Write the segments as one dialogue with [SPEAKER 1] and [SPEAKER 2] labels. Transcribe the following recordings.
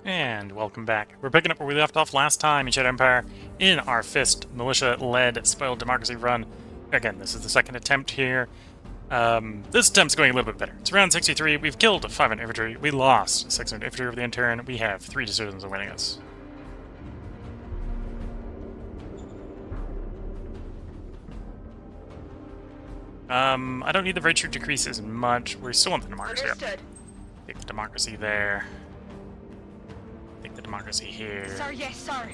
[SPEAKER 1] And welcome back. We're picking up where we left off last time in Shadow Empire in our Fist-Militia-led Spoiled Democracy run. Again, this is the second attempt here. This attempt's going a little bit better. It's around 63. We've killed 500 infantry. We lost 600 infantry over the intern. We have 3 decisions of winning us. I don't need the virtue decrease as much. We still want the democracy.
[SPEAKER 2] Understood.
[SPEAKER 1] Take the democracy there. Take the democracy here.
[SPEAKER 2] Sir, yes, sir.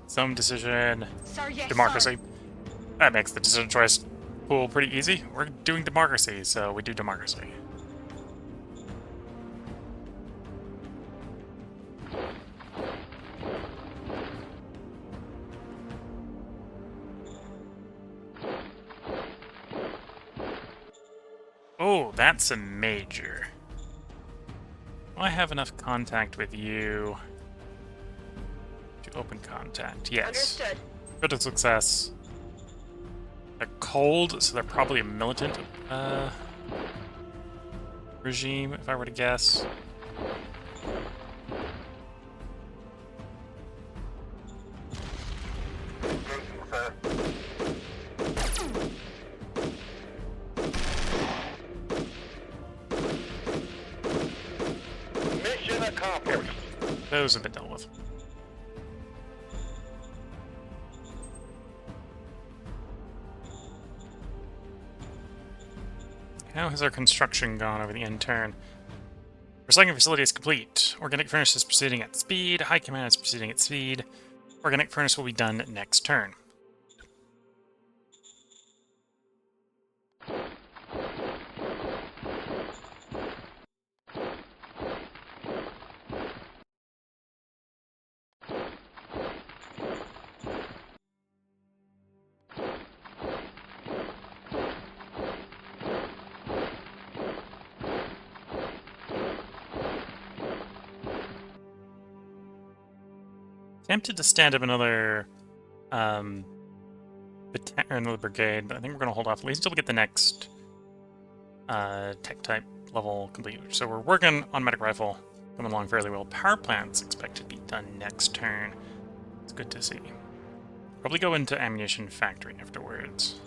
[SPEAKER 1] Some decision.
[SPEAKER 2] Sir, yes,
[SPEAKER 1] Democracy.
[SPEAKER 2] sir.
[SPEAKER 1] That makes the decision choice pool pretty easy. We're doing democracy, so we do democracy. Oh, that's a major. Do I have enough contact with you to open contact? Yes.
[SPEAKER 2] Understood.
[SPEAKER 1] Critical success. They're cold, so they're probably a militant regime, if I were to guess.
[SPEAKER 3] Mission accomplished.
[SPEAKER 1] Those have been dealt with. How has our construction gone over the intern? Recycling facility is complete. Organic furnace is proceeding at speed. High command is proceeding at speed. Organic furnace will be done next turn. Tempted to stand up another brigade, but I think we're going to hold off at least until we get the next tech type level complete. So we're working on medic rifle, coming along fairly well. Power plant's expected to be done next turn. It's good to see. Probably go into ammunition factory afterwards.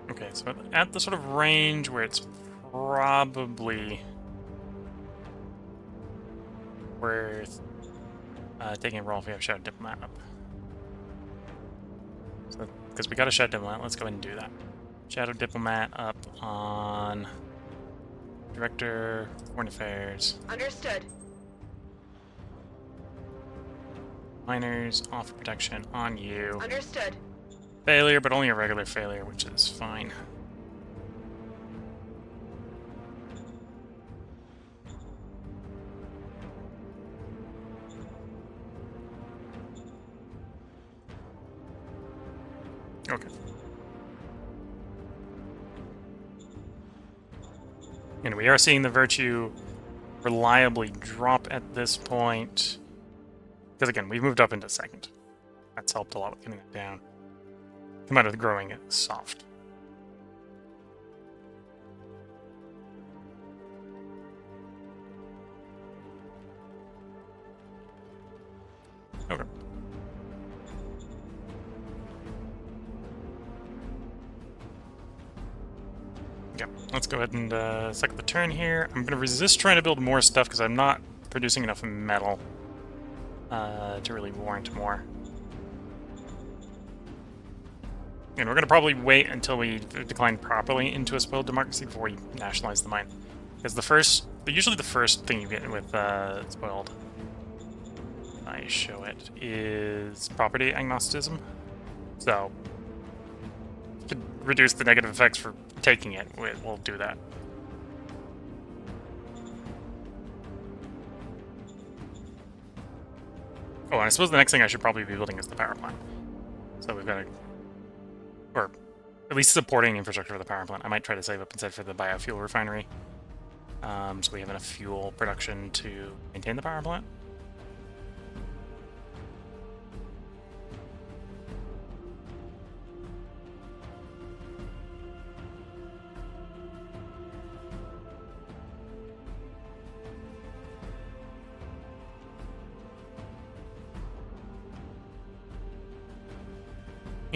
[SPEAKER 1] Okay, so at the sort of range where it's probably worth taking a roll if we have Shadow Diplomat up. So, because we got a Shadow Diplomat, let's go ahead and do that. Shadow Diplomat up on Director, Foreign Affairs.
[SPEAKER 2] Understood.
[SPEAKER 1] Miners, offer protection on you.
[SPEAKER 2] Understood.
[SPEAKER 1] Failure, but only a regular failure, which is fine. Okay. And we are seeing the virtue reliably drop at this point. Because again, we've moved up into second. That's helped a lot with getting it down. Come out of the growing it soft. Okay. Yeah, let's go ahead and second the turn here. I'm going to resist trying to build more stuff because I'm not producing enough metal to really warrant more. And we're going to probably wait until we decline properly into a spoiled democracy before we nationalize the mine. Because usually the first thing you get with spoiled, I show it, is property agnosticism. So, to reduce the negative effects for taking it, we'll do that. Oh, and I suppose the next thing I should probably be building is the power plant. So we've got to... or at least supporting infrastructure for the power plant. I might try to save up instead for the biofuel refinery. So we have enough fuel production to maintain the power plant.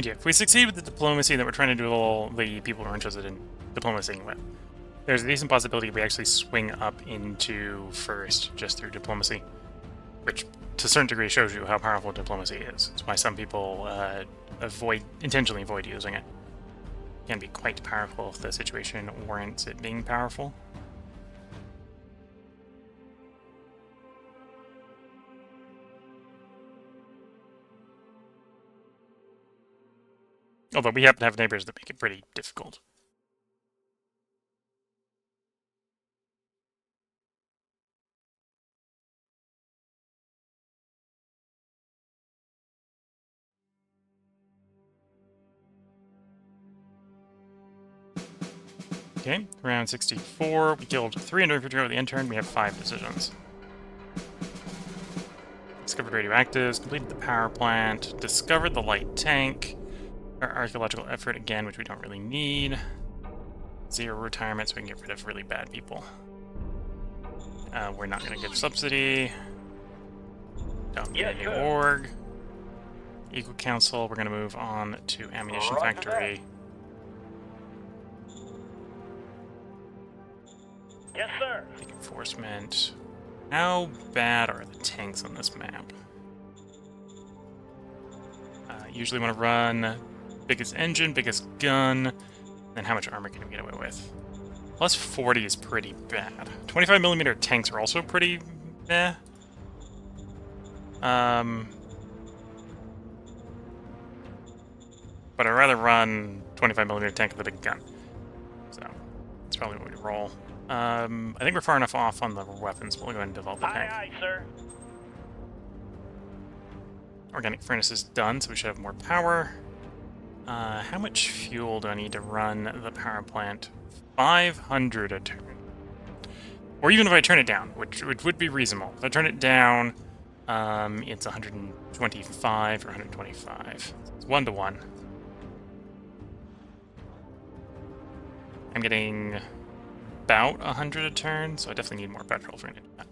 [SPEAKER 1] India. If we succeed with the diplomacy that we're trying to do all the people who are interested in diplomacying with, there's a decent possibility we actually swing up into first just through diplomacy, which to a certain degree shows you how powerful diplomacy is. It's why some people intentionally avoid using it. It can be quite powerful if the situation warrants it being powerful. Although we happen to have neighbors that make it pretty difficult. Okay, round 64. We killed 300 infantry over the end turn. We have 5 decisions. Discovered radioactives, completed the power plant, discovered the light tank. Our archaeological effort again, which we don't really need. 0 retirement, so we can get rid of really bad people. We're not going to give subsidy. Don't need a new org. Eco Council, we're going to move on to Ammunition Factory.
[SPEAKER 2] Yes, sir.
[SPEAKER 1] Enforcement. How bad are the tanks on this map? Usually want to run biggest engine, biggest gun, and how much armor can we get away with? Plus 40 is pretty bad. 25mm tanks are also pretty meh. But I'd rather run 25mm tank with a big gun. So, that's probably what we roll. I think we're far enough off on the weapons, but we'll go ahead and develop the tank.
[SPEAKER 2] Aye, aye, sir.
[SPEAKER 1] Organic furnace is done, so we should have more power. How much fuel do I need to run the power plant? 500 a turn. Or even if I turn it down, which would be reasonable. If I turn it down, it's 125 or 125. It's 1 to 1. I'm getting about 100 a turn, so I definitely need more petrol for any of that.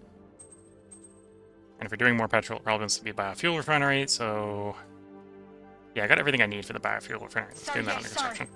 [SPEAKER 1] And if we're doing more petrol, it probably wants to be a biofuel refinery, so... Yeah, I got everything I need for the biofuel refinery. Let's get that under construction.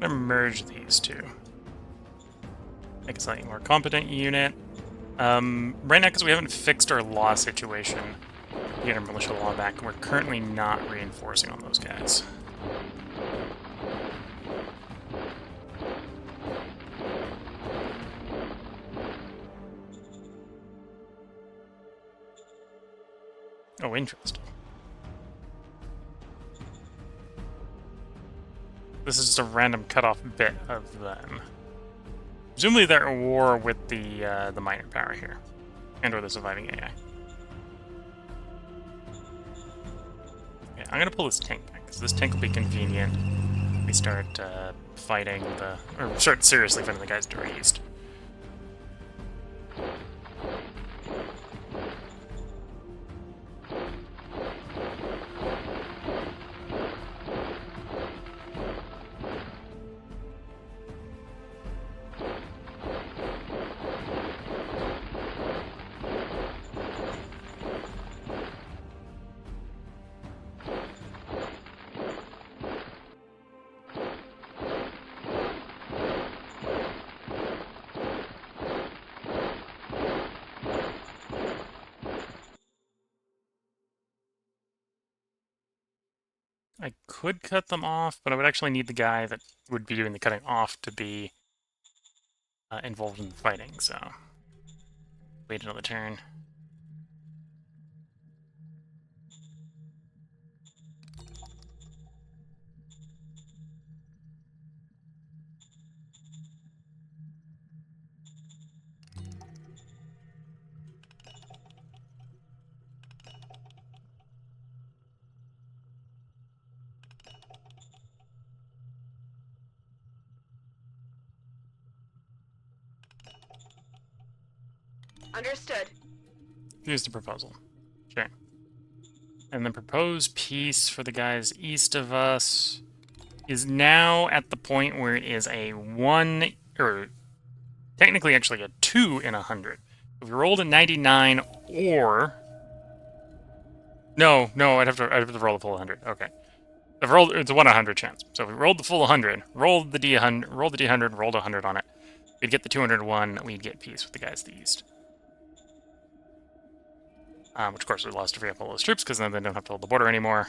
[SPEAKER 1] I'm gonna merge these two. Make a slightly more competent unit. Right now, because we haven't fixed our law situation, we get our militia law back, and we're currently not reinforcing on those guys. Oh, interesting. This is just a random cutoff bit of them. Presumably they're at war with the minor power here, and/or the surviving AI. Okay, I'm gonna pull this tank back because this tank will be convenient. We start fighting or start seriously fighting the guys to our east. I could cut them off, but I would actually need the guy that would be doing the cutting off to be involved in the fighting, so... Wait another turn.
[SPEAKER 2] Understood.
[SPEAKER 1] Here's the proposal. Okay. And then propose peace for the guys east of us is now at the point where it is a 1, or technically actually a 2 in 100. If we rolled a 99 or... No, I'd have to roll the full 100. Okay. If rolled, it's a 1 in 100 chance. So if we rolled the full 100, rolled the D100, rolled 100 on it, we'd get the 201, we'd get peace with the guys to the east. Which, of course, we lost to free up all those troops, because then they don't have to hold the border anymore.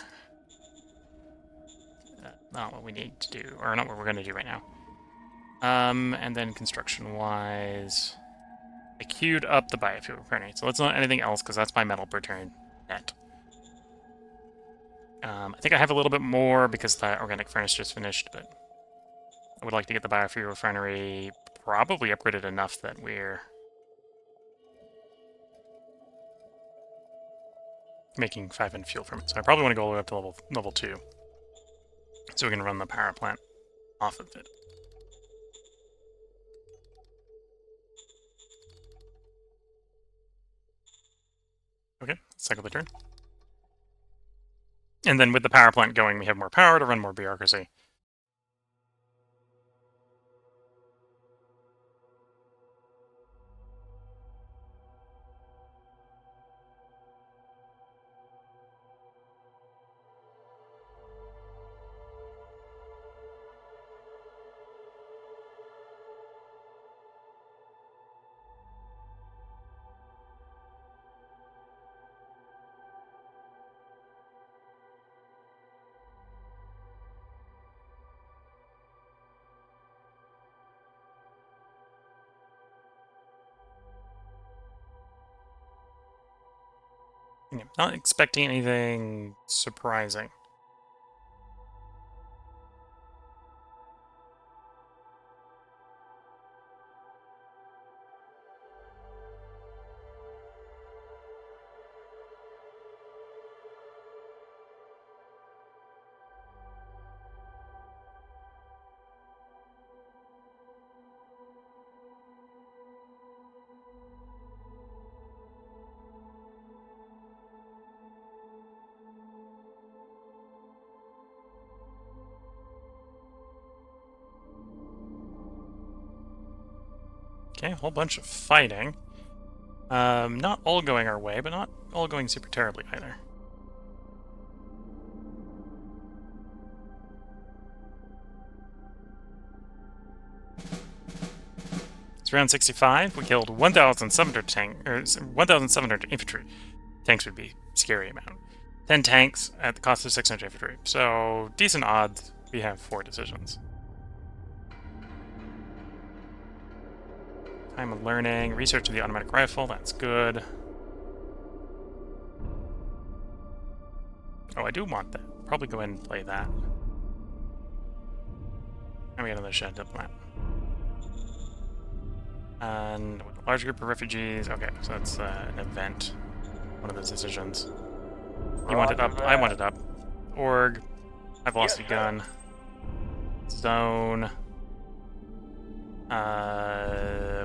[SPEAKER 1] Not what we need to do, or not what we're going to do right now. And then construction-wise, I queued up the biofuel refinery, so let's not anything else, because that's my metal per turn net. I think I have a little bit more, because the organic furnace just finished, but I would like to get the biofuel refinery probably upgraded enough that we're making 5N fuel from it. So I probably want to go all the way up to level 2, so we can run the power plant off of it. Okay, cycle the turn. And then with the power plant going, we have more power to run more bureaucracy. Yeah, not expecting anything surprising. Okay, a whole bunch of fighting. Not all going our way, but not all going super terribly either. It's round 65. We killed 1,700 infantry. Tanks would be a scary amount. 10 tanks at the cost of 600 infantry. So, decent odds. We have 4 decisions. Time of learning. Research of the automatic rifle. That's good. Oh, I do want that. Probably go ahead and play that. And we got another shed diplomat. And a large group of refugees. Okay, so that's an event. One of those decisions. You want it up. I want it up. Org. High velocity gun. Zone.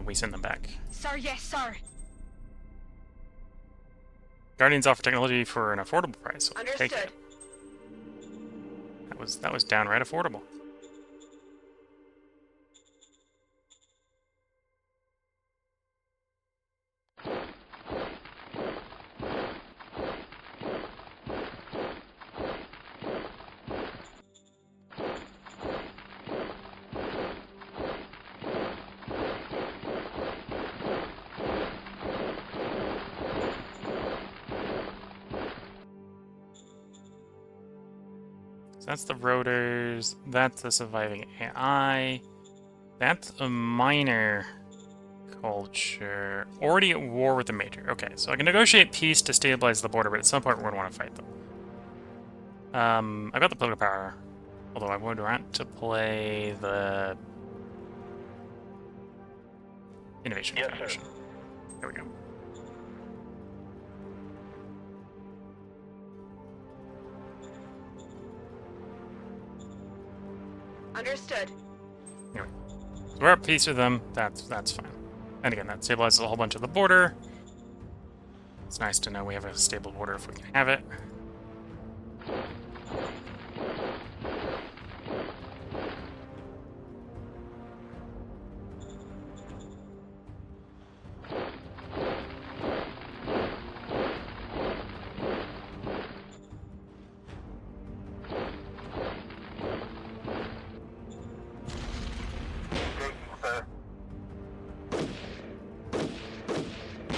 [SPEAKER 1] We send them back.
[SPEAKER 2] Sir, yes, sir.
[SPEAKER 1] Guardians offer technology for an affordable price. So
[SPEAKER 2] Understood.
[SPEAKER 1] take it. That was downright affordable. So that's the rotors, that's the surviving AI, that's a minor culture. Already at war with the major. Okay, so I can negotiate peace to stabilize the border, but at some point we're going to want to fight them. I've got the political power, although I would want to play the Innovation Foundation. There we go.
[SPEAKER 2] Understood.
[SPEAKER 1] Anyway, so we're at peace with them. That's fine. And again, that stabilizes a whole bunch of the border. It's nice to know we have a stable border if we can have it.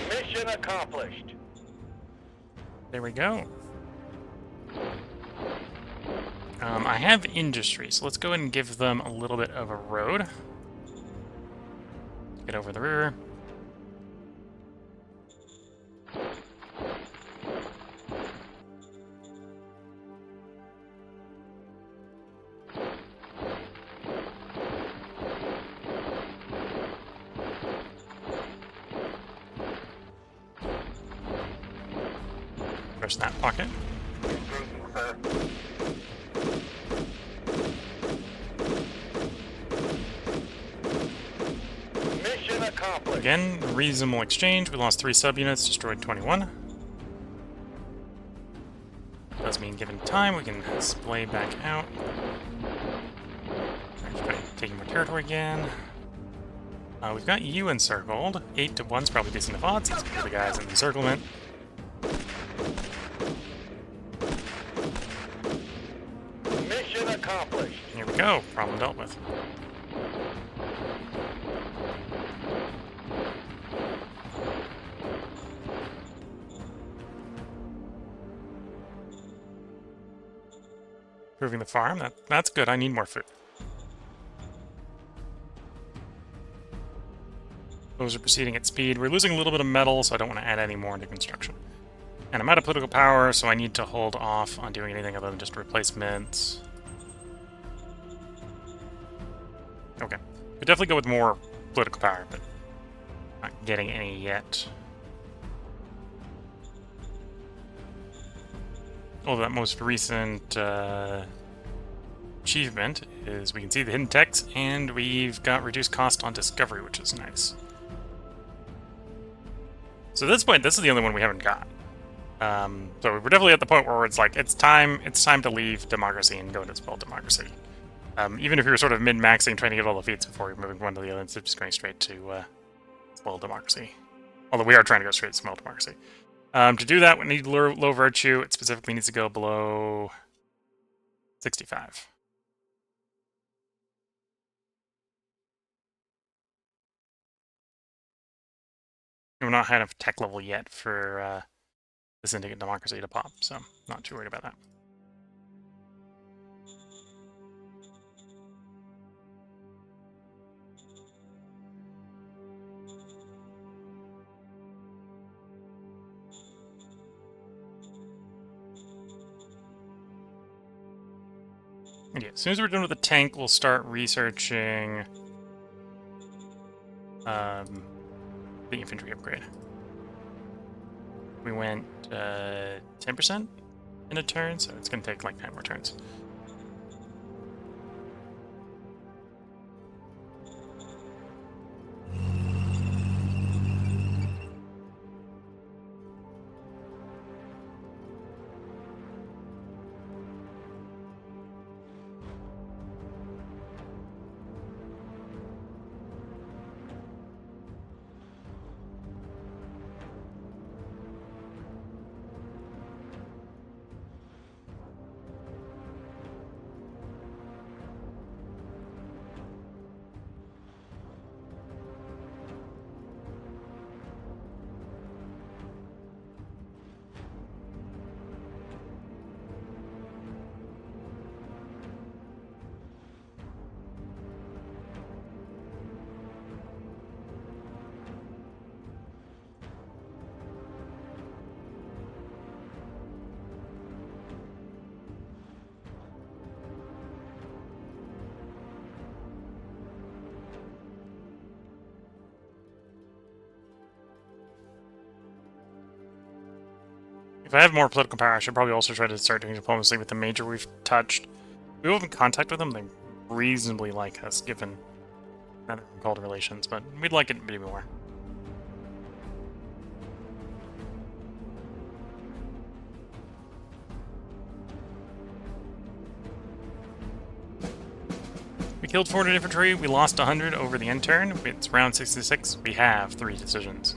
[SPEAKER 2] Mission accomplished.
[SPEAKER 1] There we go. I have industry, so let's go ahead and give them a little bit of a road. Get over the river. Push that pocket.
[SPEAKER 2] Mission accomplished.
[SPEAKER 1] Again, reasonable exchange. We lost 3 subunits, destroyed 21. Does mean given time we can splay back out. Taking more territory again. We've got you encircled. 8 to 1's probably decent enough odds. Let's get the guys in the encirclement.
[SPEAKER 2] Mission accomplished.
[SPEAKER 1] Here we go. Problem dealt with. Improving the farm. That's good. I need more food. Those are proceeding at speed. We're losing a little bit of metal, so I don't want to add any more into construction. And I'm out of political power, so I need to hold off on doing anything other than just replacements. Okay. Could definitely go with more political power, but not getting any yet. Oh, that most recent achievement is we can see the hidden text, and we've got reduced cost on discovery, which is nice. So at this point, this is the only one we haven't got. So we're definitely at the point where it's like it's time to leave democracy and go to spell democracy. Even if you're sort of min-maxing, trying to get all the feats before you're moving one to the other, instead of just going straight to spell democracy. Although we are trying to go straight to spell democracy. To do that, we need low virtue. It specifically needs to go below 65. We're not high enough tech level yet for the Syndicate Democracy to pop, so not too worried about that. And yeah, as soon as we're done with the tank, we'll start researching the infantry upgrade. We went 10% in a turn, so it's going to take like 9 more turns. If I have more political power, I should probably also try to start doing diplomacy with the major we've touched. We have in contact with them. They reasonably like us, given another called relations, but we'd like it to be more. killed 400 infantry. We lost 100 over the end turn. It's round 66. We have 3 decisions.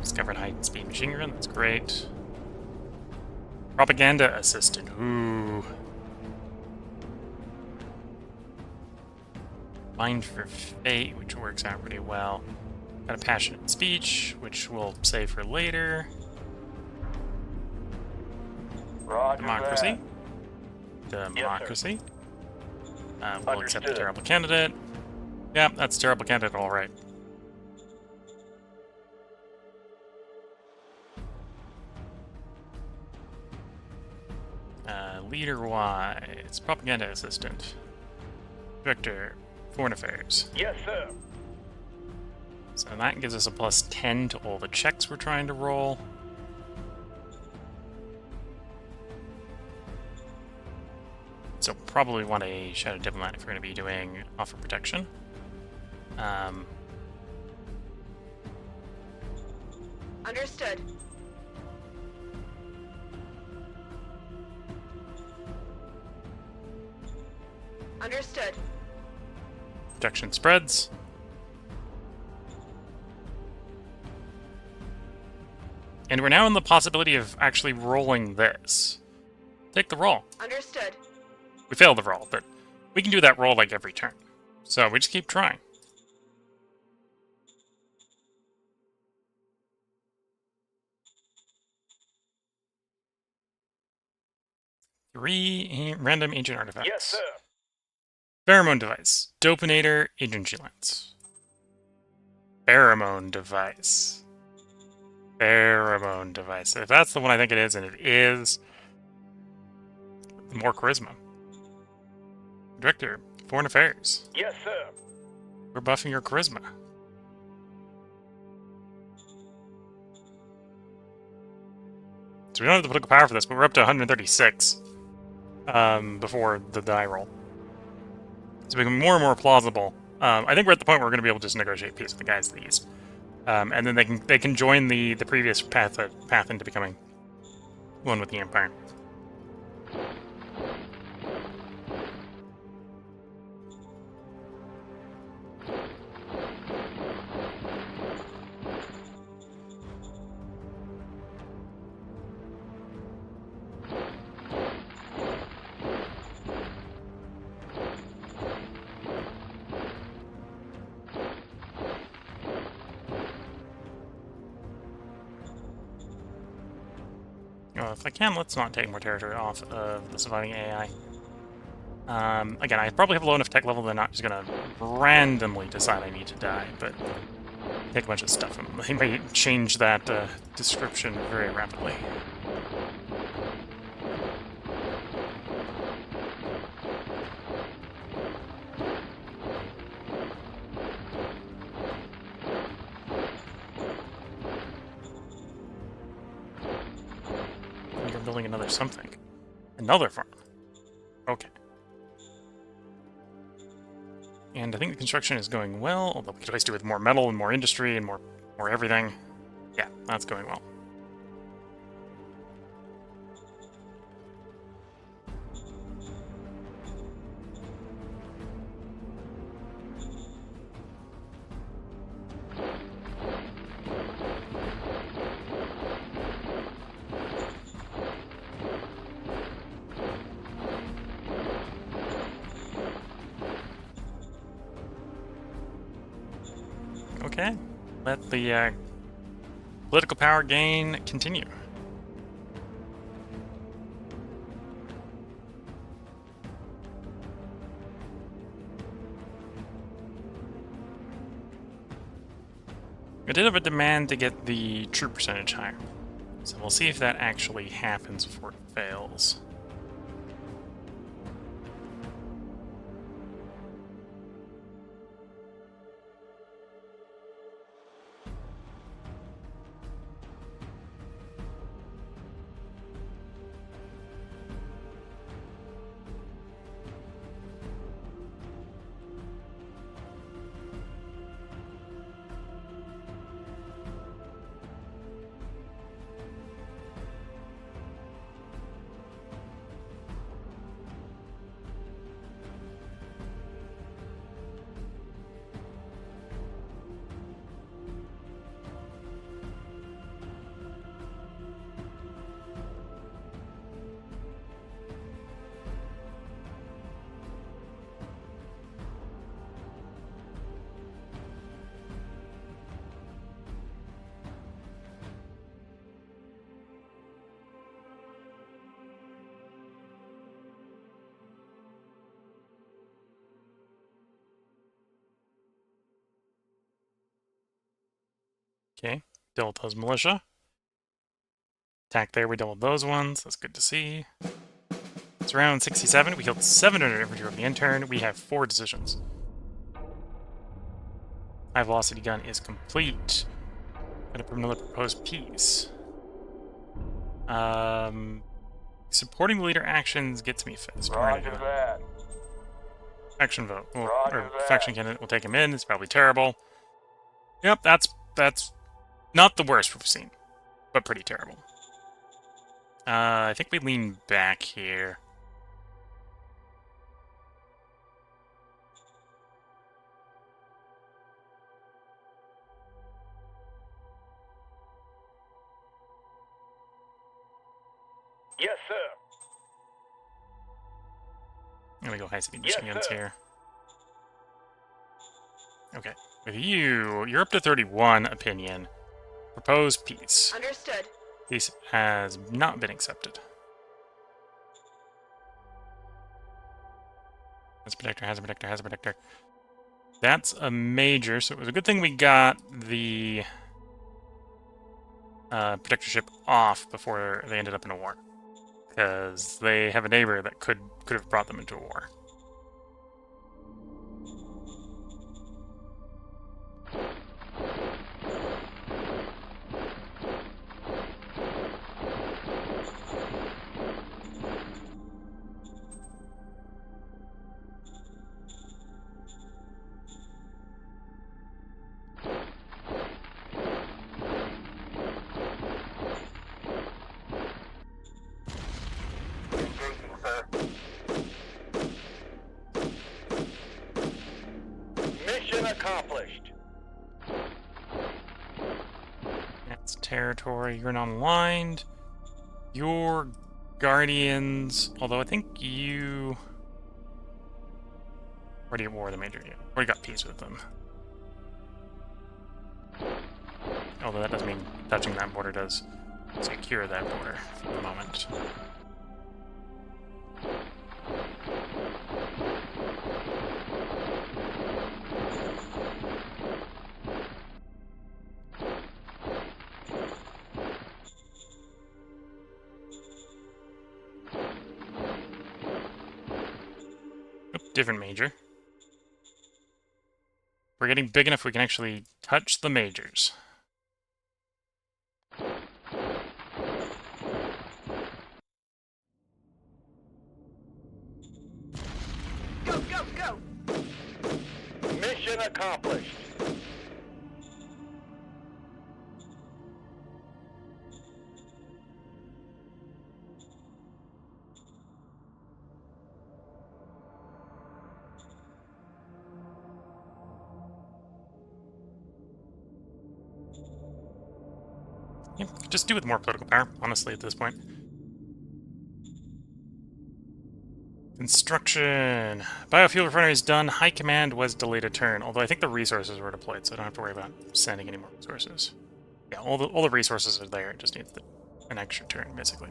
[SPEAKER 1] Discovered high-speed machine gun. That's great. Propaganda assisted. Ooh. Mind for Fate, which works out pretty well. Got a passionate speech, which we'll save for later.
[SPEAKER 2] Roger
[SPEAKER 1] Democracy.
[SPEAKER 2] that.
[SPEAKER 1] Democracy. We'll accept the
[SPEAKER 2] Understood.
[SPEAKER 1] terrible candidate. Yeah, that's a terrible candidate, all right. Leader-wise, propaganda assistant. Director, foreign affairs.
[SPEAKER 2] Yes, sir.
[SPEAKER 1] So that gives us a plus 10 to all the checks we're trying to roll. So probably want a Shadow Diplomat if we're going to be doing offer protection.
[SPEAKER 3] Understood. Understood.
[SPEAKER 1] Protection spreads. And we're now in the possibility of actually rolling this. Take the roll.
[SPEAKER 3] Understood.
[SPEAKER 1] We failed the roll, but we can do that roll like every turn. So we just keep trying. Three random ancient artifacts.
[SPEAKER 2] Yes, sir.
[SPEAKER 1] Pheromone device. Dopinator, agency lens. Pheromone device. Pheromone device. If that's the one I think it is, and it is, more charisma. Director, Foreign Affairs.
[SPEAKER 2] Yes, sir.
[SPEAKER 1] We're buffing your charisma. So we don't have the political power for this, but we're up to 136 before the die roll. It's becoming more and more plausible. I think we're at the point where we're going to be able to just negotiate peace with the guys to the east, and then they can join the previous path into becoming one with the Empire. If I can, let's not take more territory off of the surviving AI. Again, I probably have a low enough tech level that I'm not just going to randomly decide I need to die, but take a bunch of stuff and they may change that description very rapidly. You're building another something. Another farm. Okay. And I think the construction is going well, although we could always do with more metal and more industry and more everything. Yeah, that's going well. Okay, let the political power gain continue. I did have a demand to get the troop percentage higher, so we'll see if that actually happens before it fails. Okay, dealt with those militia. Attack there, we dealt with those ones. That's good to see. It's round 67. We killed 700 infantry over the intern. We have 4 decisions. High velocity gun is complete. Gonna put another proposed piece. Supporting the leader actions gets me Fist. We're gonna do
[SPEAKER 2] Roger
[SPEAKER 1] it.
[SPEAKER 2] that.
[SPEAKER 1] Faction vote. Or
[SPEAKER 2] Roger that.
[SPEAKER 1] faction candidate will take him in. It's probably terrible. Yep, that's not the worst we've seen, but pretty terrible. I think we lean back here.
[SPEAKER 2] Yes, sir.
[SPEAKER 1] I'm gonna go high-speed
[SPEAKER 2] Yes,
[SPEAKER 1] machine guns
[SPEAKER 2] sir.
[SPEAKER 1] here. Okay, with you, you're up to 31 opinion. Proposed peace.
[SPEAKER 3] Understood.
[SPEAKER 1] Peace has not been accepted. Has a protector, has a protector, has a protector. That's a major, so it was a good thing we got the protectorship off before they ended up in a war. Because they have a neighbor that could have brought them into a war.
[SPEAKER 2] Engaging, sir. Mission accomplished.
[SPEAKER 1] That's territory. You're not aligned. Your guardians, although I think you already at war with the major. Yeah, already got peace with them. Although that doesn't mean touching that border does secure that border for the moment. Oop, different major. We're getting big enough we can actually touch the majors.
[SPEAKER 3] Go, go, go!
[SPEAKER 2] Mission accomplished.
[SPEAKER 1] Yeah, just do with more political power, honestly, at this point. Construction. Biofuel refinery is done. High command was delayed a turn, although I think the resources were deployed, so I don't have to worry about sending any more resources. Yeah, all the resources are there. It just needs an extra turn, basically.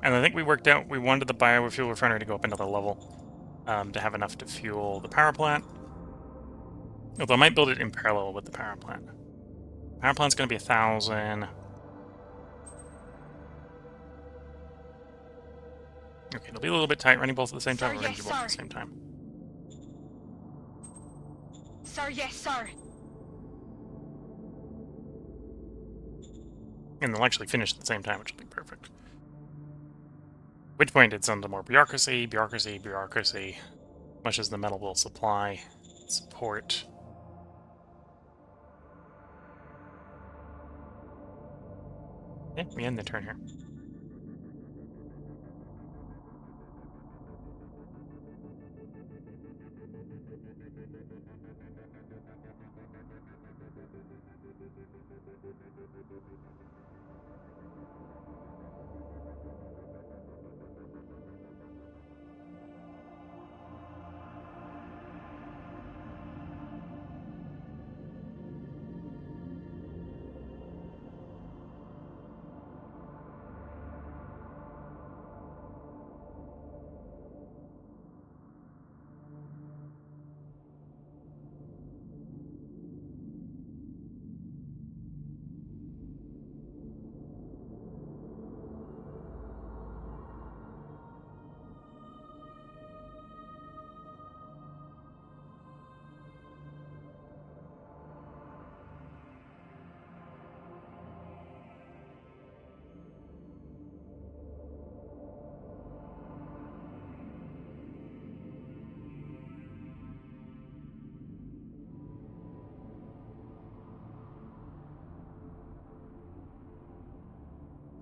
[SPEAKER 1] And I think we worked out we wanted the biofuel refinery to go up another level to have enough to fuel the power plant. Although I might build it in parallel with the power plant. Power plant's going to be 1,000. Okay, it'll be a little bit tight running both at the same time.
[SPEAKER 3] Sir,
[SPEAKER 1] We're going to
[SPEAKER 3] yes,
[SPEAKER 1] do both at the
[SPEAKER 3] sir.
[SPEAKER 1] same time.
[SPEAKER 3] Sir, yes, sir.
[SPEAKER 1] And they'll actually finish at the same time, which will be perfect. At which point it's under more bureaucracy, bureaucracy, bureaucracy. Much as the metal will supply, support. Yeah, we end the turn here.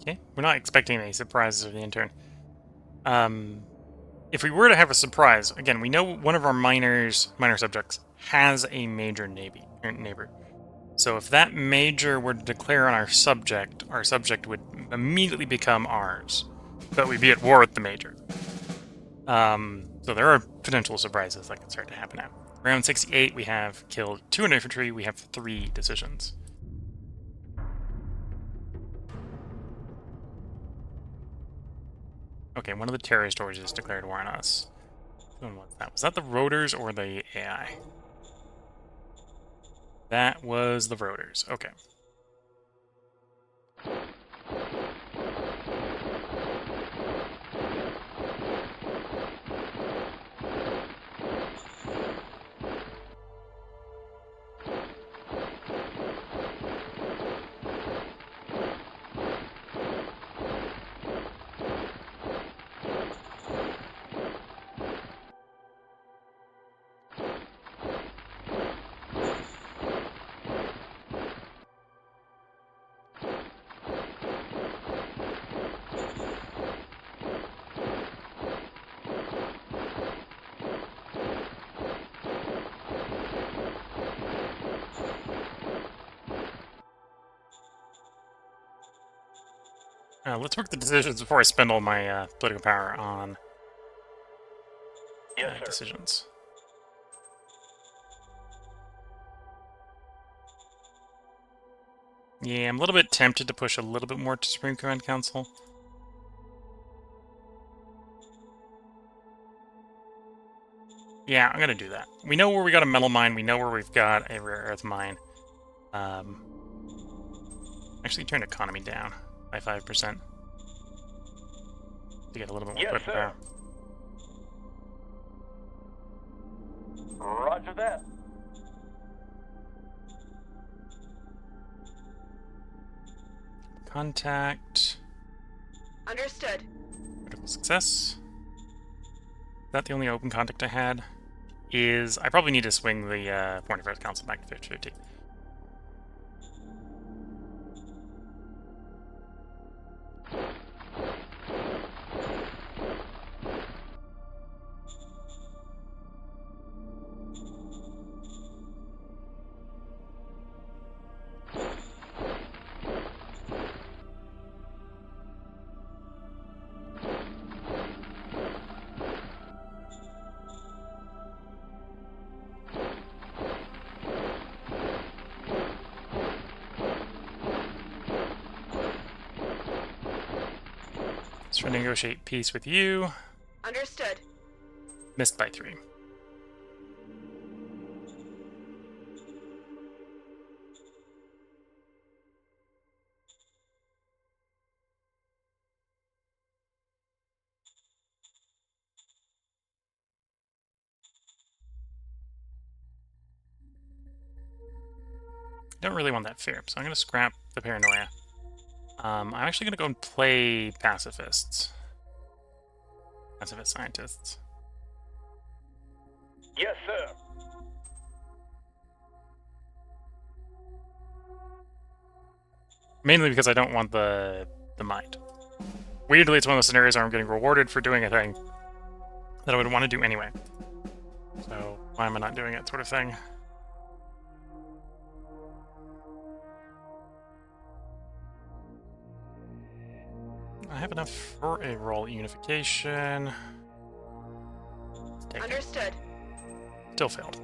[SPEAKER 1] Okay, we're not expecting any surprises of the intern. If we were to have a surprise, again, we know one of our minor subjects has a major neighbor. So if that major were to declare on our subject would immediately become ours, but we'd be at war with the major. So there are potential surprises that can start to happen now. Round 68, we have killed 200 infantry, we have 3 decisions. Okay, one of the terrorist orgies declared war on us. What's that? Was that the rotors or the AI? That was the rotors. Okay. Let's work the decisions before I spend all my political power on
[SPEAKER 2] Yes, sir.
[SPEAKER 1] decisions. Yeah, I'm a little bit tempted to push a little bit more to Supreme Command Council. Yeah, I'm gonna do that. We know where we got a metal mine. We know where we've got a rare earth mine. Actually, turn economy down by 5% to get a little bit more
[SPEAKER 2] Yes,
[SPEAKER 1] political
[SPEAKER 2] sir.
[SPEAKER 1] power.
[SPEAKER 2] Roger that.
[SPEAKER 1] Contact.
[SPEAKER 3] Understood.
[SPEAKER 1] Critical success. Is that the only open contact I had? I probably need to swing the Foreign Affairs Council back to 50-50. Let's try to negotiate peace with you.
[SPEAKER 3] Understood.
[SPEAKER 1] Missed by 3. Don't really want that fear, so I'm going to scrap the paranoia. I'm actually going to go and play pacifists. Pacifist scientists.
[SPEAKER 2] Yes, sir.
[SPEAKER 1] Mainly because I don't want the mind. Weirdly, it's one of those scenarios where I'm getting rewarded for doing a thing that I would want to do anyway. So why am I not doing it, sort of thing? I have enough for a roll unification. Take it.
[SPEAKER 3] Understood.
[SPEAKER 1] Still failed.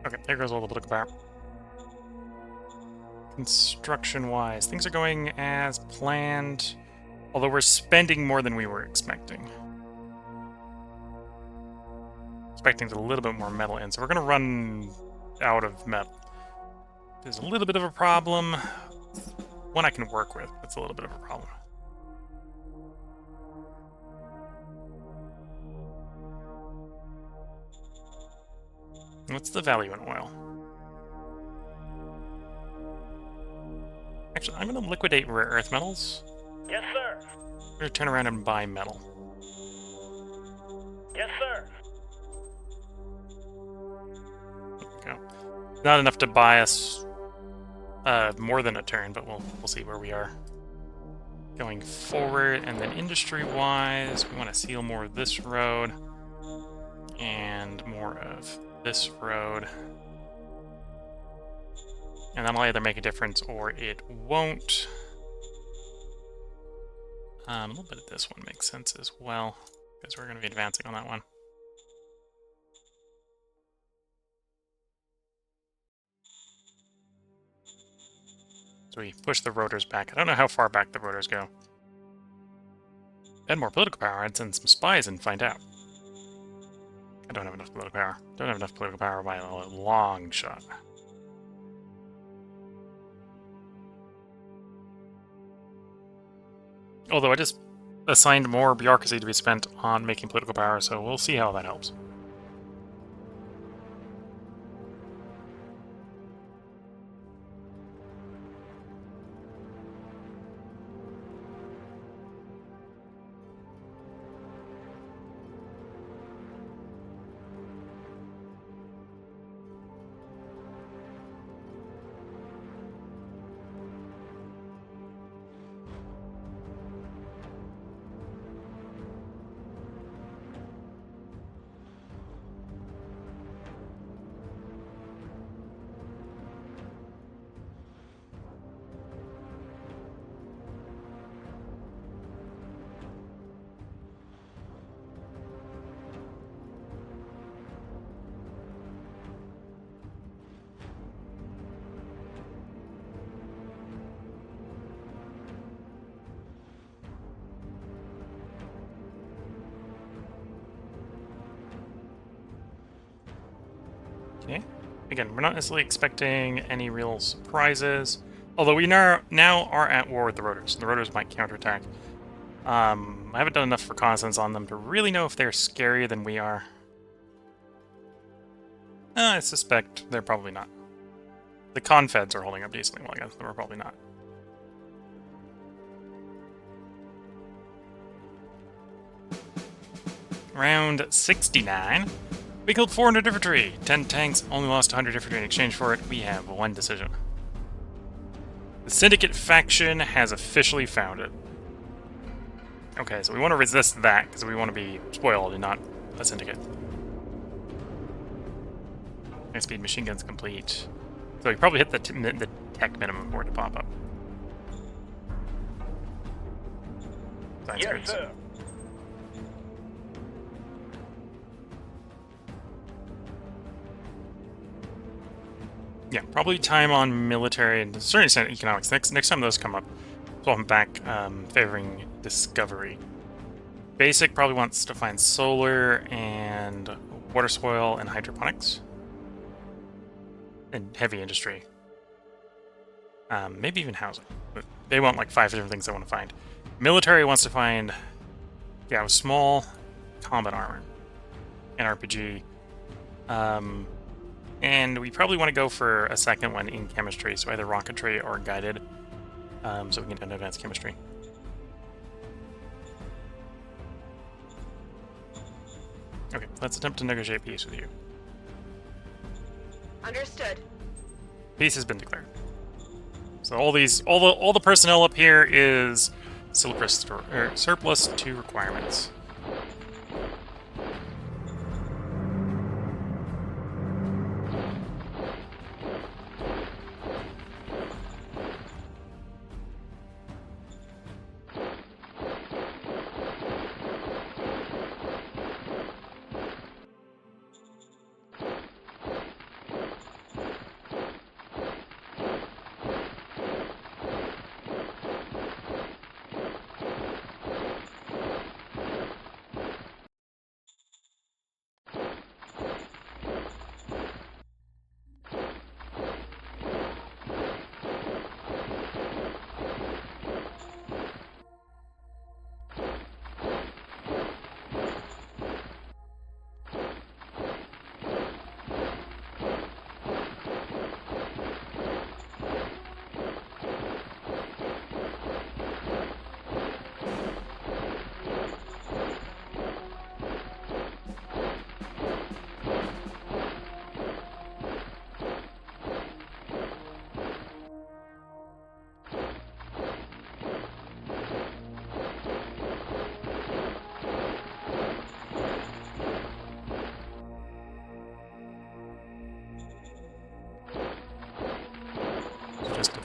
[SPEAKER 1] Okay, there goes all the political power. Construction-wise, things are going as planned, although we're spending more than we were expecting. Expecting a little bit more metal in, so we're going to run out of metal. There's a little bit of a problem. One I can work with, but it's a little bit of a problem. What's the value in oil? Actually, I'm going to liquidate rare earth metals.
[SPEAKER 2] Yes, sir.
[SPEAKER 1] I'm going to turn around and buy metal.
[SPEAKER 2] Yes, sir.
[SPEAKER 1] There we go. Not enough to buy us more than a turn, but we'll see where we are. going forward, and then industry-wise, we want to seal more of this road and more of this road. And that'll either make a difference or it won't. A little bit of this one makes sense as well, because we're going to be advancing on that one. So we push the rotors back. I don't know how far back the rotors go. Add more political power, I'd send some spies and find out. I don't have enough political power. Don't have enough political power by a long shot. Although I just assigned more bureaucracy to be spent on making political power, so we'll see how that helps. Okay. Again, we're not necessarily expecting any real surprises. Although we now are at war with the rotors. The rotors might counterattack. I haven't done enough reconnaissance on them to really know if they're scarier than we are. I suspect they're probably not. The confeds are holding up decently well, I guess. We're probably not. Round 69. We killed 400 infantry, 10 tanks, only lost 100 infantry. In exchange for it, we have one decision. The Syndicate faction has officially founded. Okay, so we want to resist that, because we want to be spoiled and not a Syndicate. High-speed machine guns complete. So we probably hit the tech minimum for it to pop up. Science
[SPEAKER 2] Yes,
[SPEAKER 1] grades.
[SPEAKER 2] sir.
[SPEAKER 1] Yeah, probably time on military and to a certain extent economics. Next time those come up, so I'm back favoring discovery. Basic probably wants to find solar and water spoil and hydroponics. And heavy industry. Maybe even housing. But they want like 5 different things they want to find. Military wants to find, yeah, small combat armor and RPG. And we probably want to go for a second one in chemistry, so either rocketry or guided, so we can do advanced chemistry. Okay, let's attempt to negotiate peace with you.
[SPEAKER 3] Understood.
[SPEAKER 1] Peace has been declared. So all the personnel up here is surplus to requirements.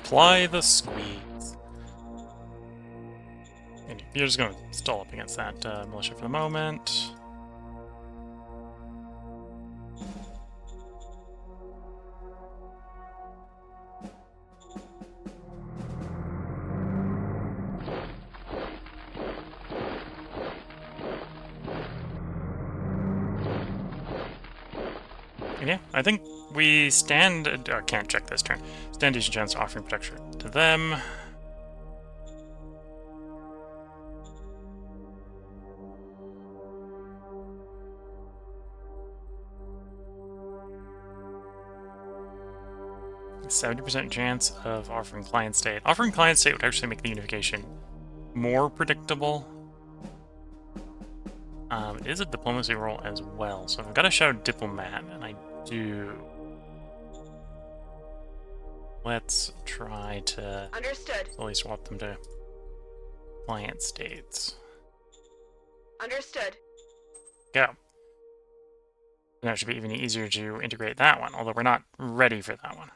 [SPEAKER 1] apply the squeeze. And you're just going to stall up against that militia for the moment. Yeah, I think we stand... I can't check this turn. Stand decent chance of offering protection to them. %70 chance of offering client state. Offering client state would actually make the unification more predictable. It is a diplomacy roll as well, so I've got to show diplomat, and I do. Let's try to
[SPEAKER 3] Understood.
[SPEAKER 1] slowly swap them to client states.
[SPEAKER 3] Understood.
[SPEAKER 1] Go. Now it should be even easier to integrate that one, although we're not ready for that one.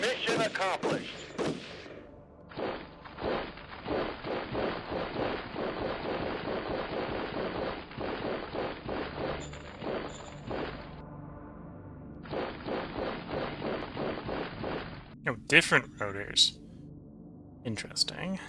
[SPEAKER 2] Mission accomplished.
[SPEAKER 1] Oh, different rotors. Interesting.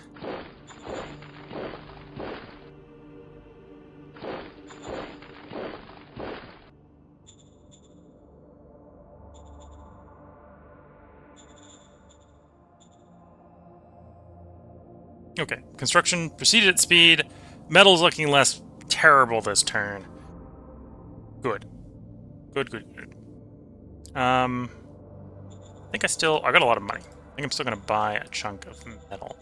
[SPEAKER 1] Okay, construction proceeded at speed. Metal's looking less terrible this turn. Good. Good. I think I got a lot of money. I think I'm still gonna buy a chunk of metal.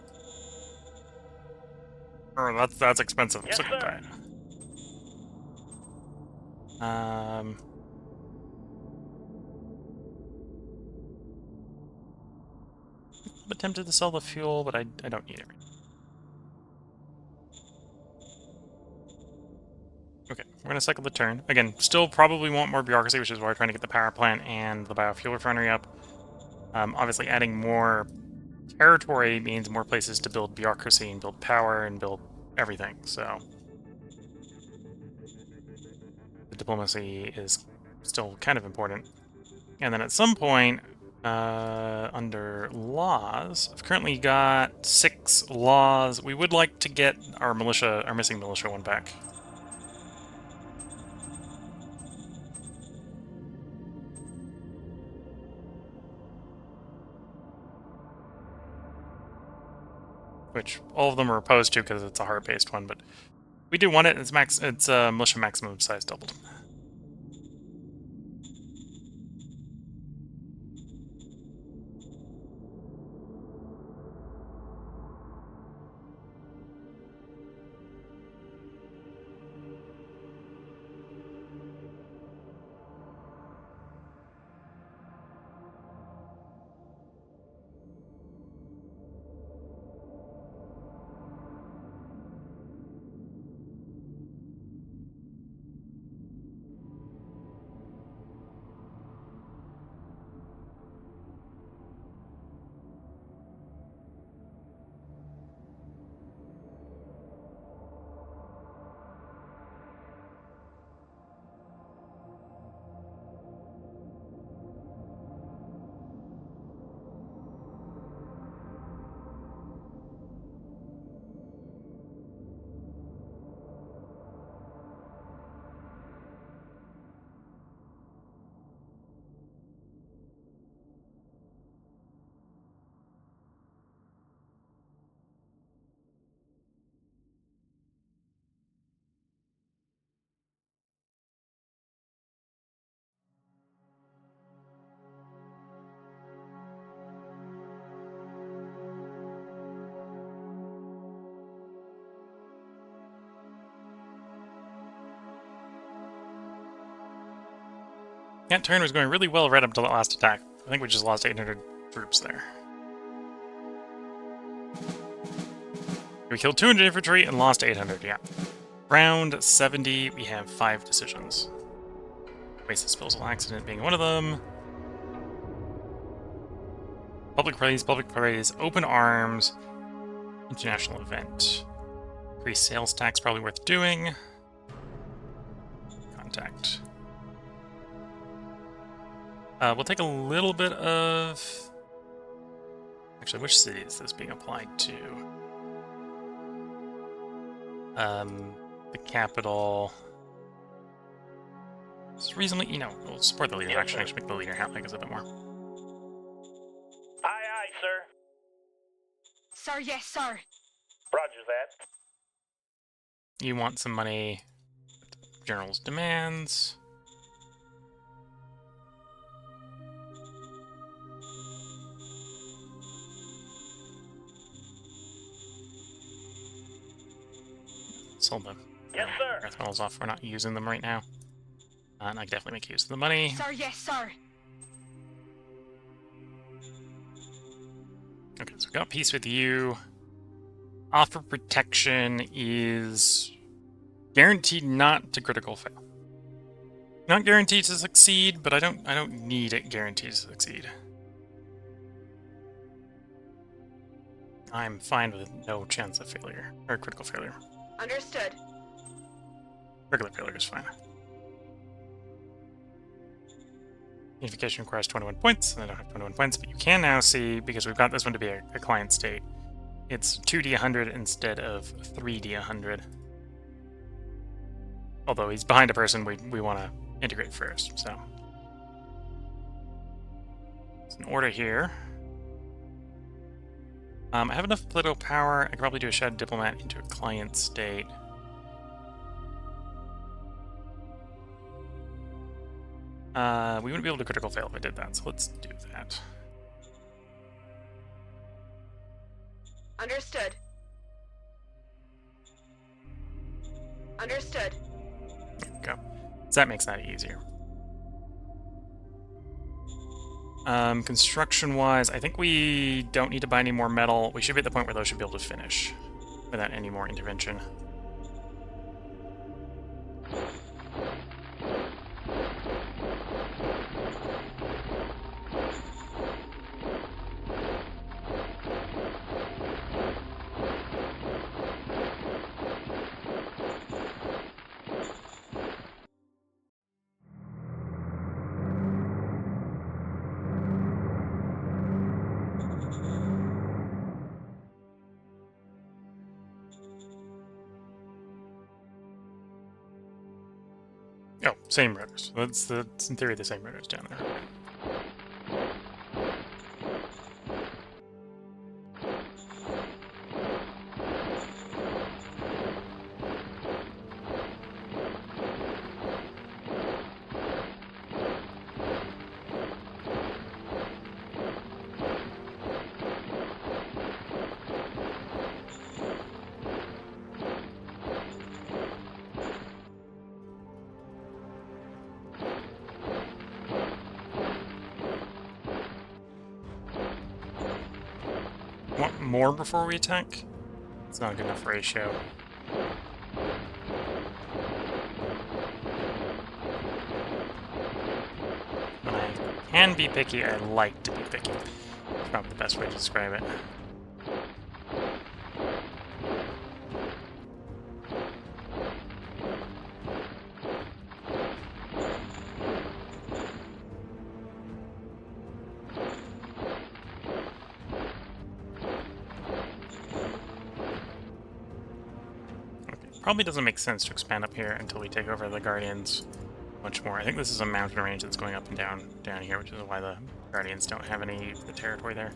[SPEAKER 1] Oh, that's expensive. I'm
[SPEAKER 2] Yes,
[SPEAKER 1] still gonna
[SPEAKER 2] sir.
[SPEAKER 1] buy it. I'm tempted to sell the fuel, but I don't need it. Okay, we're gonna cycle the turn. Again, still probably want more bureaucracy, which is why we're trying to get the power plant and the biofuel refinery up. Obviously, adding more territory means more places to build bureaucracy and build power and build everything, so... the diplomacy is still kind of important. And then at some point, under laws, I've currently got 6 laws. We would like to get our missing militia one back. Which all of them are opposed to because it's a heart-based one, but we do want it. It's militia maximum size doubled. That turn was going really well right up until that last attack. I think we just lost 800 troops there. We killed 200 infantry and lost 800, yeah. Round 70, we have 5 decisions. Waste disposal accident being one of them. Public praise, open arms, international event. Increased sales tax, probably worth doing. Contact. We'll take a little bit of... Actually, which city is this being applied to? The capital. It's reasonably, we'll support the leader.
[SPEAKER 2] Yes,
[SPEAKER 1] Actually,
[SPEAKER 2] sir.
[SPEAKER 1] make the leader like us a bit more.
[SPEAKER 2] Aye, aye, sir.
[SPEAKER 3] Sir, yes, sir.
[SPEAKER 2] Roger that.
[SPEAKER 1] You want some money. General's demands. Sold them.
[SPEAKER 2] Yes, sir.
[SPEAKER 1] Earth metals off. We're not using them right now. And I can definitely make use of the money.
[SPEAKER 3] Sir, yes, sir.
[SPEAKER 1] Okay, so we got peace with you. Offer protection is guaranteed not to critical fail. Not guaranteed to succeed, but I don't need it guaranteed to succeed. I'm fine with no chance of failure or critical failure.
[SPEAKER 3] Understood.
[SPEAKER 1] Regular failure is fine. Unification requires 21 points, and I don't have 21 points, but you can now see, because we've got this one to be a client state, it's 2D 100 instead of 3D 100. Although he's behind a person we want to integrate first, so. It's an order here. I have enough political power. I could probably do a shadow diplomat into a client state. We wouldn't be able to critical fail if I did that, so let's do that.
[SPEAKER 3] Understood. Understood.
[SPEAKER 1] There we go. So that makes that easier. Construction-wise, I think we don't need to buy any more metal. We should be at the point where those should be able to finish without any more intervention. Oh, same rotors. That's in theory the same rotors down there. Want more before we attack? It's not a good enough ratio. When I can be picky, I like to be picky. It's probably the best way to describe it. Probably doesn't make sense to expand up here until we take over the Guardians much more. I think this is a mountain range that's going up and down here, which is why the Guardians don't have any of the territory there.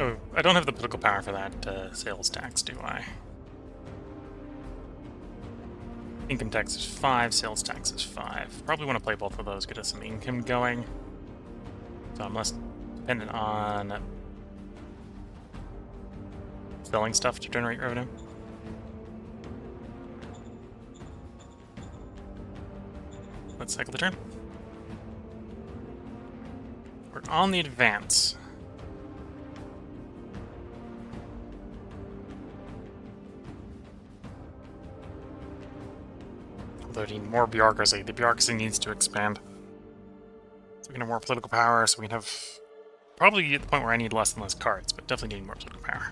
[SPEAKER 1] Oh, I don't have the political power for that sales tax, do I? Income tax is 5, sales tax is 5. Probably want to play both of those, get us some income going. So I'm less dependent on selling stuff to generate revenue. Let's cycle the turn. We're on the advance. Although I need more bureaucracy. The bureaucracy needs to expand. So we can have more political power, so we can have... Probably at the point where I need less and less cards, but definitely need more political power.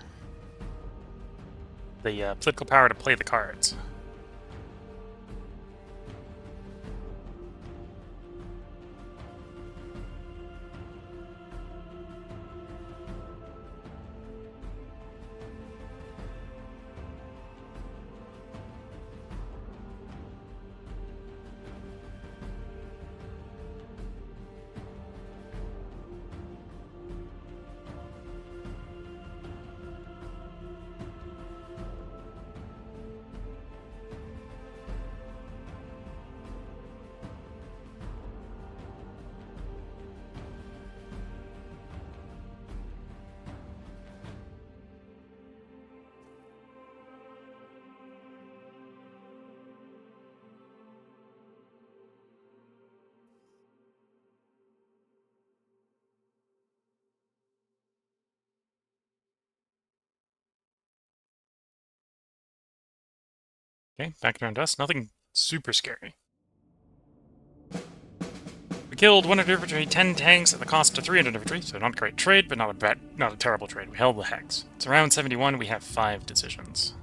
[SPEAKER 1] The political power to play the cards. Okay, back around us. Nothing super scary. We killed 100 infantry, 10 tanks at the cost of 300 infantry, so not a great trade, but not a terrible trade. We held the hex. It's around 71, we have 5 decisions.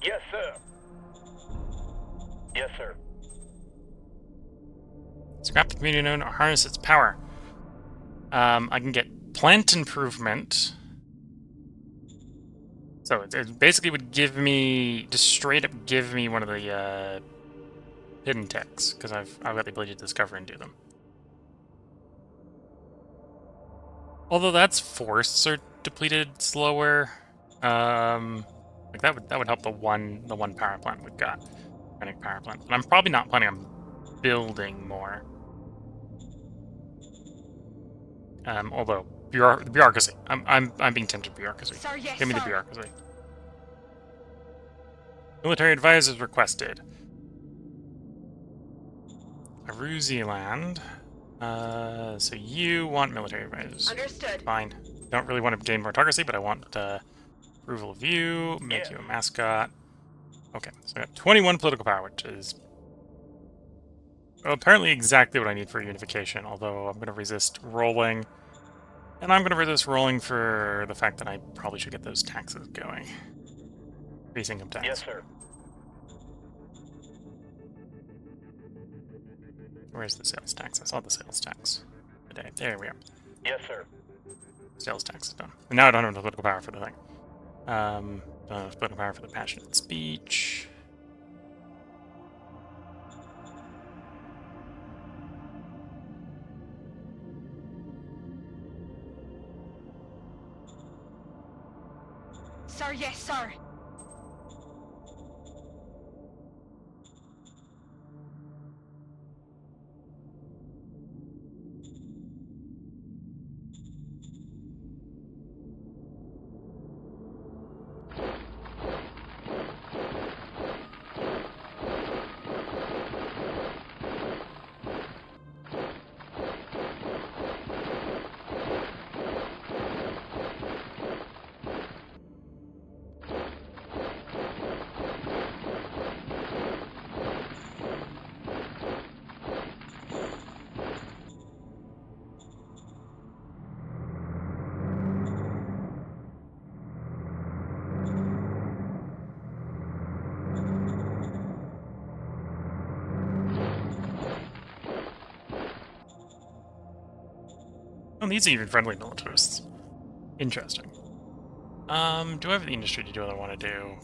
[SPEAKER 2] Yes, sir. Yes, sir.
[SPEAKER 1] Scrap the community known or harness its power. I can get plant improvement. So it basically would give me, just straight up give me one of the hidden techs, because I've got the ability to discover and do them. Although that's forests are depleted slower. Like that would help the one power plant we've got, organic power plant. And I'm probably not planning on building more. Although bureaucracy, I'm being tempted bureaucracy.
[SPEAKER 3] Sir, yes,
[SPEAKER 1] Give me the
[SPEAKER 3] sir.
[SPEAKER 1] bureaucracy. Military advisors requested. Aruziland. So you want military advisors.
[SPEAKER 3] Understood.
[SPEAKER 1] Fine. Don't really want to gain more autocracy, but I want approval of you, make
[SPEAKER 2] Yeah.
[SPEAKER 1] you a mascot. Okay, so I got 21 political power, which is apparently exactly what I need for unification, although I'm going to resist rolling. And I'm going to resist rolling for the fact that I probably should get those taxes going. Increase income tax.
[SPEAKER 2] Yes, sir.
[SPEAKER 1] Where's the sales tax? I saw the sales tax today. There we are.
[SPEAKER 2] Yes, sir.
[SPEAKER 1] Sales tax is done. And now I don't have enough political power for the thing. Don't have enough political power for the passionate speech.
[SPEAKER 3] Sir, yes, sir.
[SPEAKER 1] Oh, these are even friendly militarists. Interesting. Do I have the industry to do what I want to do?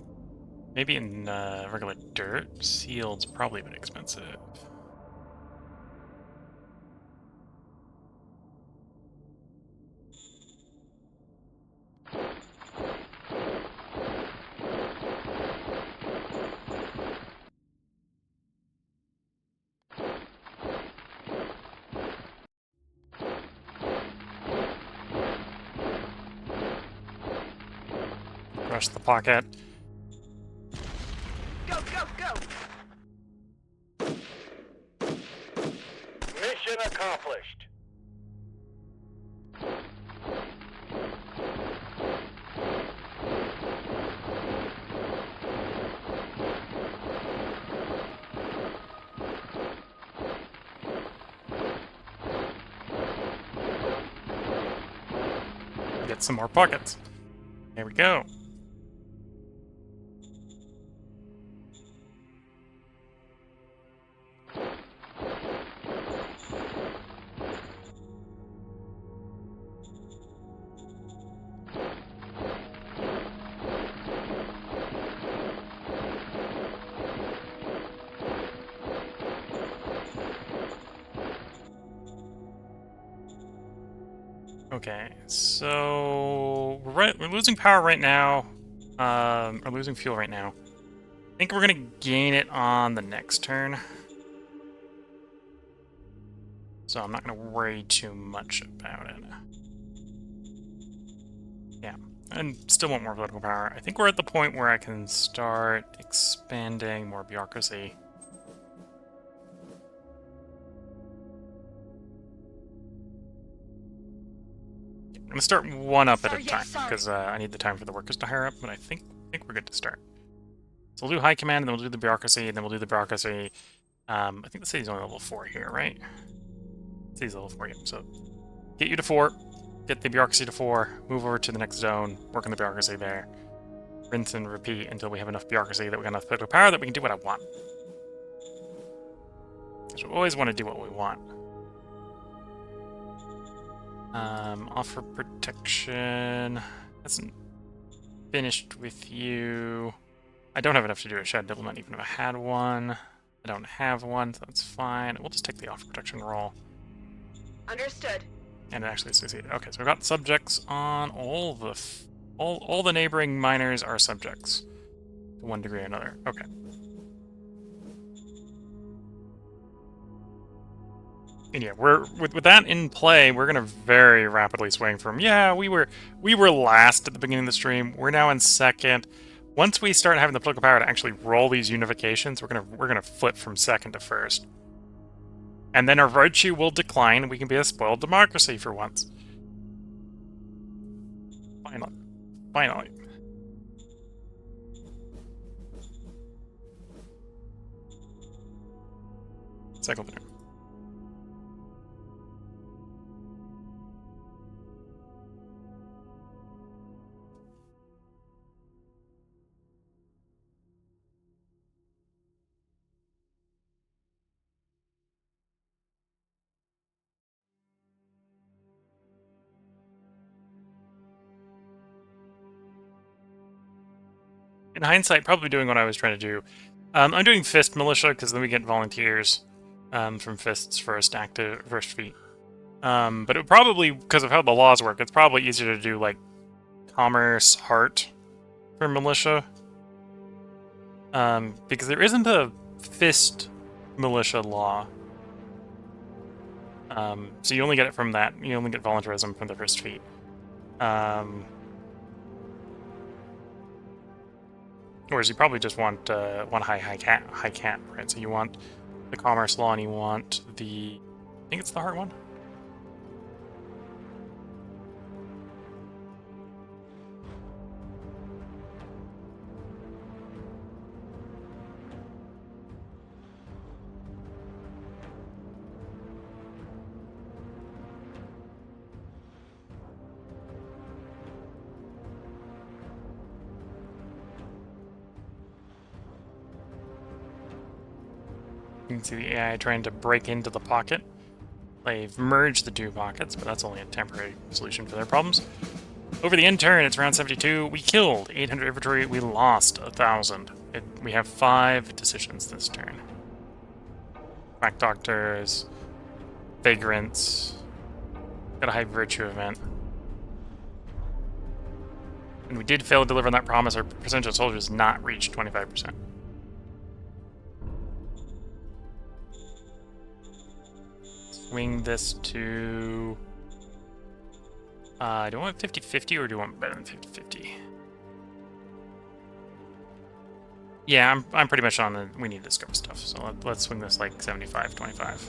[SPEAKER 1] Maybe in regular dirt? Sealed's probably a bit expensive. Rush the pocket.
[SPEAKER 3] Go, go, go!
[SPEAKER 2] Mission accomplished.
[SPEAKER 1] Get some more pockets. There we go. Okay, so we're losing power right now. We're losing fuel right now. I think we're gonna gain it on the next turn. So I'm not gonna worry too much about it. Yeah, and still want more political power. I think we're at the point where I can start expanding more bureaucracy. I'm gonna start one up at a time because I need the time for the workers to hire up. But I think we're good to start. So we'll do high command, and then we'll do the bureaucracy, and then we'll do the bureaucracy. I think the city's only level 4 here, right? City's level 4, yeah. So get you to 4, get the bureaucracy to 4, move over to the next zone, work on the bureaucracy there. Rinse and repeat until we have enough bureaucracy that we got enough political power that we can do what I want. Because we always want to do what we want. Offer protection. Hasn't finished with you. I don't have enough to do a shed diplomat even if I had one. I don't have one, so that's fine. We'll just take the offer protection roll.
[SPEAKER 3] Understood.
[SPEAKER 1] And it actually succeeded. Okay, so we've got subjects on all the neighboring miners are subjects to one degree or another. Okay. And yeah, we're with that in play, we're gonna very rapidly swing from we were last at the beginning of the stream. We're now in second. Once we start having the political power to actually roll these unifications, we're gonna flip from second to first. And then our virtue will decline, and we can be a spoiled democracy for once. Finally. Cycle through. In hindsight, probably doing what I was trying to do. I'm doing Fist-Milita because then we get volunteers from Fist's first feat. But it would probably, because of how the laws work, it's probably easier to do like Commerce Heart for militia. Because there isn't a Fist-Militia law. So you only get it from that. You only get voluntarism from the first feat. Whereas you probably just want high cap, right? So you want the commerce law and you want the, I think it's the heart one. You can see the AI trying to break into the pocket. They've merged the two pockets, but that's only a temporary solution for their problems. Over the end turn, it's round 72. We killed 800 infantry. We lost 1,000. We have 5 decisions this turn. Quack doctors, vagrants, got a high virtue event. And we did fail to deliver on that promise. Our percentage of soldiers not reached 25%. Swing this to... do I want 50-50 or do I want better than 50-50? Yeah, I'm pretty much on the we need to discover stuff, so let's swing this like 75-25.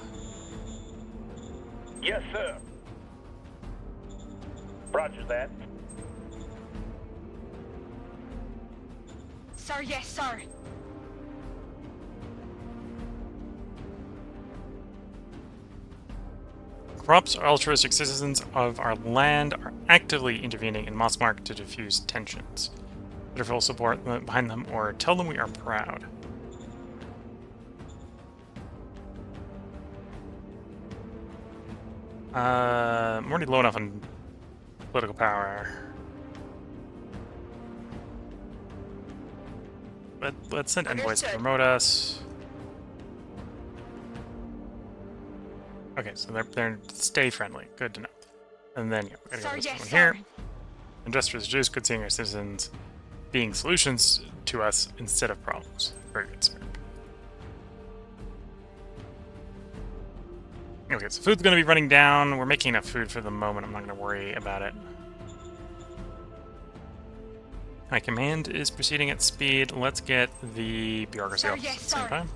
[SPEAKER 2] Yes, sir. Roger that.
[SPEAKER 3] Sir, yes, sir.
[SPEAKER 1] Corrupt altruistic citizens of our land are actively intervening in Mossmark to diffuse tensions. Better full support behind them or tell them we are proud. I'm already low enough on political power. But let's send envoys to
[SPEAKER 3] Understood.
[SPEAKER 1] promote us. Okay, so they're stay friendly. Good to know. And then yeah, we're gonna go
[SPEAKER 3] Sir,
[SPEAKER 1] to this
[SPEAKER 3] yes,
[SPEAKER 1] one
[SPEAKER 3] sir.
[SPEAKER 1] here. Industrious Jews could seeing our citizens being solutions to us instead of problems. Very good, sir. Okay, so food's gonna be running down. We're making enough food for the moment. I'm not gonna worry about it. My command is proceeding at speed. Let's get the bureaucracy
[SPEAKER 3] Sir,
[SPEAKER 1] off
[SPEAKER 3] yes,
[SPEAKER 1] at the same
[SPEAKER 3] sir.
[SPEAKER 1] time.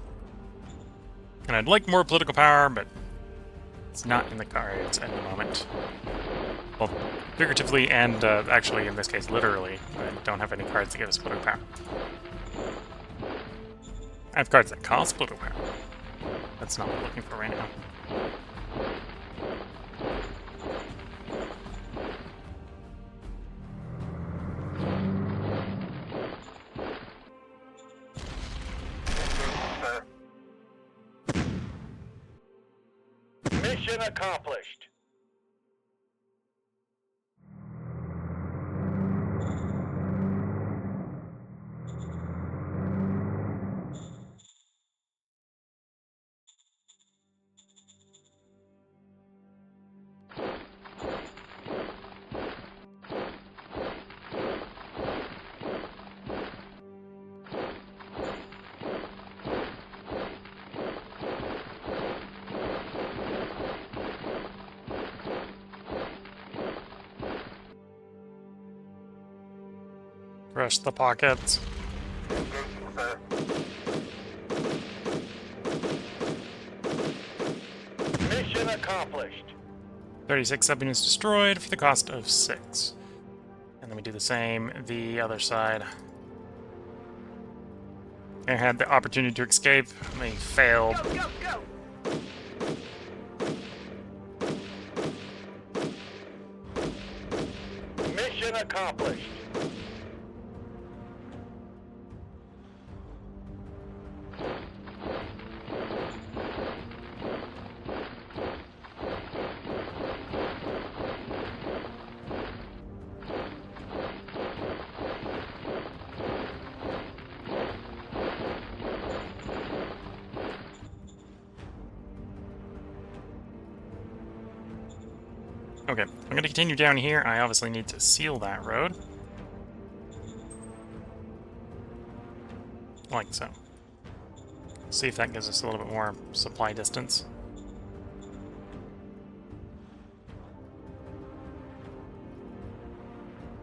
[SPEAKER 1] And I'd like more political power, but it's not in the cards at the moment. Well, figuratively and actually, in this case, literally, I don't have any cards that give us political power. I have cards that cost political power. That's not what I'm looking for right now.
[SPEAKER 2] Mission accomplished.
[SPEAKER 1] Rush the pockets.
[SPEAKER 2] Mission accomplished.
[SPEAKER 1] 36 subunits destroyed for the cost of 6. And then we do the same the other side. I had the opportunity to escape. They failed.
[SPEAKER 3] Go, go, go.
[SPEAKER 2] Mission accomplished.
[SPEAKER 1] Okay, I'm going to continue down here. I obviously need to seal that road. Like so. See if that gives us a little bit more supply distance.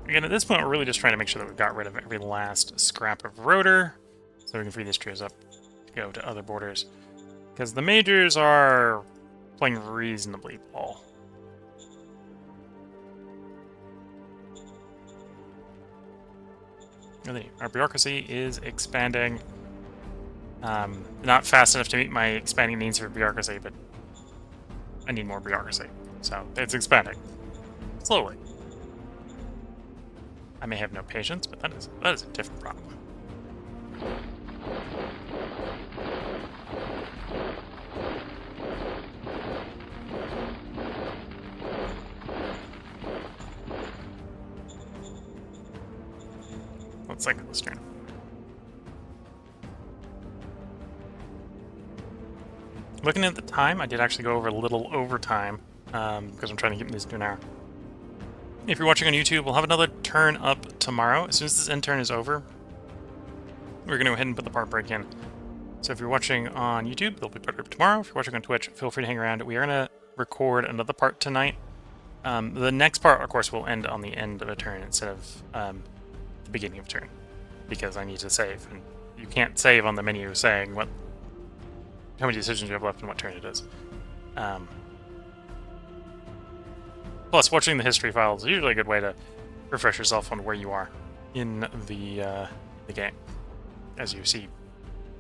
[SPEAKER 1] Again, at this point, we're really just trying to make sure that we've got rid of every last scrap of rotor, so we can free these trios up to go to other borders. Because the majors are playing reasonably ball. Our bureaucracy is expanding. Not fast enough to meet my expanding needs for bureaucracy, but I need more bureaucracy. So it's expanding. Slowly. I may have no patience, but that is a different problem. Let's cycle this turn. Looking at the time, I did actually go over a little overtime because I'm trying to keep this to an hour. If you're watching on YouTube, we'll have another turn up tomorrow. As soon as this end turn is over, we're going to go ahead and put the part break in. So if you're watching on YouTube, there'll be part up tomorrow. If you're watching on Twitch, feel free to hang around. We are going to record another part tonight. The next part, of course, will end on the end of a turn instead of the beginning of a turn, because I need to save and you can't save on the menu saying how many decisions you have left and what turn it is. Plus, watching the history files is usually a good way to refresh yourself on where you are in the game, as you see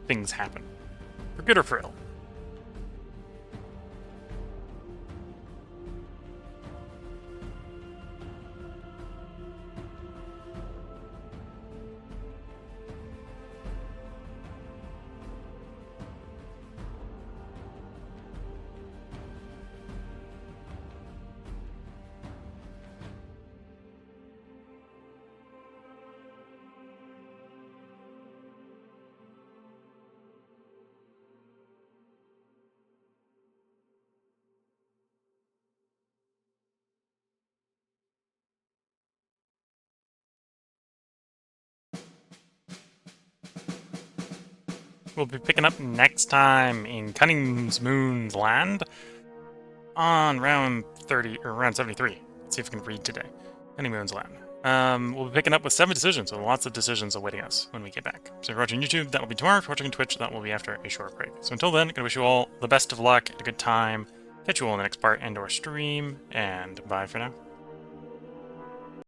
[SPEAKER 1] things happen, for good or for ill. We'll be picking up next time in Cunning's Moon's Land on round 30 or round 73. Let's see if we can read today. Cunning Moon's Land. We'll be picking up with 7 decisions, so lots of decisions awaiting us when we get back. So if you're watching YouTube, that will be tomorrow. If you're watching Twitch, that will be after a short break. So until then, I'm gonna wish you all the best of luck, a good time. Catch you all in the next part and/or stream, and bye for now.